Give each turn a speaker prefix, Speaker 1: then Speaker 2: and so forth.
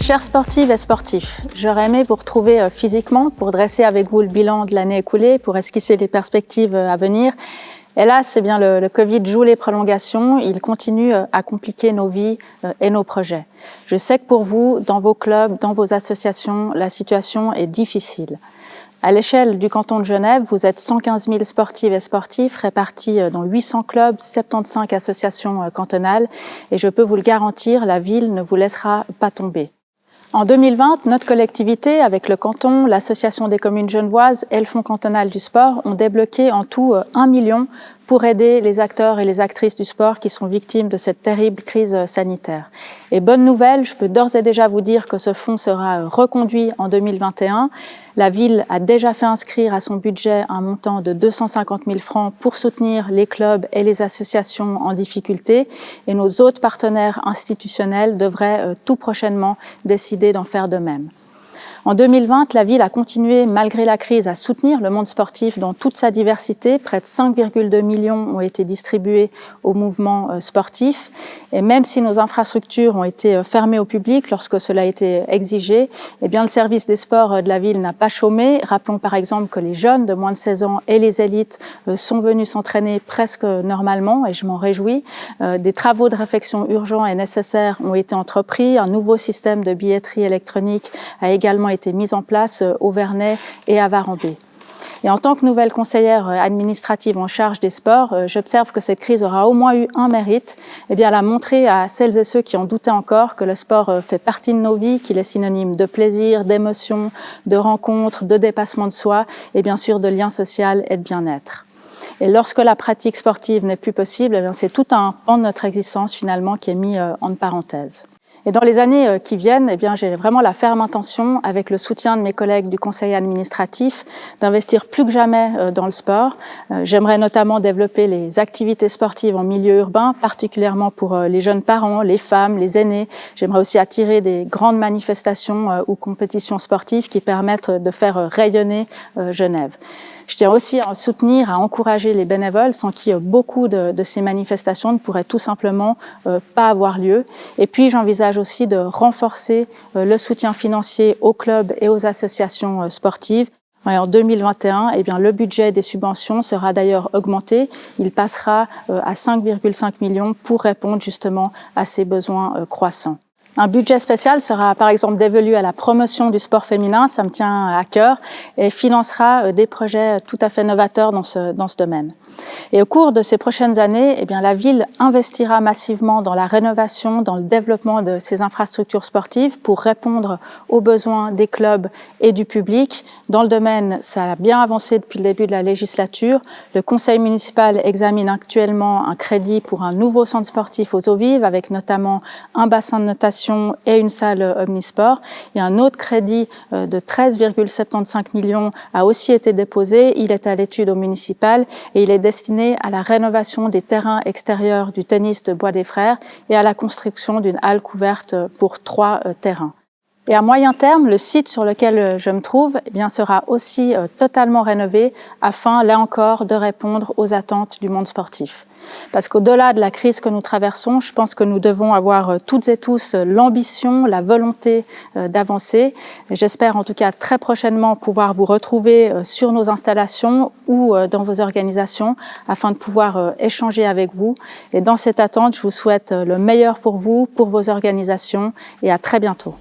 Speaker 1: Chers sportives et sportifs, j'aurais aimé vous retrouver physiquement pour dresser avec vous le bilan de l'année écoulée, pour esquisser les perspectives à venir. Hélas, le Covid joue les prolongations, il continue à compliquer nos vies et nos projets. Je sais que pour vous, dans vos clubs, dans vos associations, la situation est difficile. À l'échelle du canton de Genève, vous êtes 115 000 sportives et sportifs répartis dans 800 clubs, 75 associations cantonales et je peux vous le garantir, la ville ne vous laissera pas tomber. En 2020, notre collectivité, avec le canton, l'Association des communes genevoises et le Fonds cantonal du sport, ont débloqué en tout 1 million pour aider les acteurs et les actrices du sport qui sont victimes de cette terrible crise sanitaire. Et bonne nouvelle, je peux d'ores et déjà vous dire que ce fonds sera reconduit en 2021. La ville a déjà fait inscrire à son budget un montant de 250 000 francs pour soutenir les clubs et les associations en difficulté. Et nos autres partenaires institutionnels devraient tout prochainement décider d'en faire de même. En 2020, la ville a continué, malgré la crise, à soutenir le monde sportif dans toute sa diversité. Près de 5,2 millions ont été distribués au mouvement sportif. Et même si nos infrastructures ont été fermées au public lorsque cela a été exigé, eh bien, le service des sports de la ville n'a pas chômé. Rappelons par exemple que les jeunes de moins de 16 ans et les élites sont venus s'entraîner presque normalement, et je m'en réjouis. Des travaux de réfection urgents et nécessaires ont été entrepris. Un nouveau système de billetterie électronique a également été mise en place au Vernet et à Varambé. Et en tant que nouvelle conseillère administrative en charge des sports, j'observe que cette crise aura au moins eu un mérite, eh bien, elle a montré à celles et ceux qui en doutaient encore que le sport fait partie de nos vies, qu'il est synonyme de plaisir, d'émotion, de rencontres, de dépassement de soi et bien sûr de lien social et de bien-être. Et lorsque la pratique sportive n'est plus possible, eh bien, c'est tout un pan de notre existence finalement qui est mis en parenthèse. Et dans les années qui viennent, eh bien, j'ai vraiment la ferme intention, avec le soutien de mes collègues du conseil administratif, d'investir plus que jamais dans le sport. J'aimerais notamment développer les activités sportives en milieu urbain, particulièrement pour les jeunes parents, les femmes, les aînés. J'aimerais aussi attirer des grandes manifestations ou compétitions sportives qui permettent de faire rayonner Genève. Je tiens aussi à soutenir, à encourager les bénévoles sans qui beaucoup de ces manifestations ne pourraient tout simplement pas avoir lieu. Et puis j'envisage aussi de renforcer le soutien financier aux clubs et aux associations sportives. Et en 2021, eh bien, le budget des subventions sera d'ailleurs augmenté. Il passera à 5,5 millions pour répondre justement à ces besoins croissants. Un budget spécial sera par exemple dévolu à la promotion du sport féminin, ça me tient à cœur, et financera des projets tout à fait novateurs dans ce domaine. Et au cours de ces prochaines années, eh bien, la ville investira massivement dans la rénovation, dans le développement de ses infrastructures sportives pour répondre aux besoins des clubs et du public. Dans le domaine, ça a bien avancé depuis le début de la législature. Le conseil municipal examine actuellement un crédit pour un nouveau centre sportif aux eaux vives, avec notamment un bassin de natation et une salle omnisport. Et un autre crédit de 13,75 millions a aussi été déposé. Il est à l'étude au municipal et il est destiné à la rénovation des terrains extérieurs du tennis de Bois des Frères et à la construction d'une halle couverte pour 3 terrains. Et à moyen terme, le site sur lequel je me trouve eh bien, sera aussi totalement rénové afin, là encore, de répondre aux attentes du monde sportif. Parce qu'au-delà de la crise que nous traversons, je pense que nous devons avoir toutes et tous l'ambition, la volonté d'avancer. J'espère en tout cas très prochainement pouvoir vous retrouver sur nos installations ou dans vos organisations afin de pouvoir échanger avec vous. Et dans cette attente, je vous souhaite le meilleur pour vous, pour vos organisations et à très bientôt.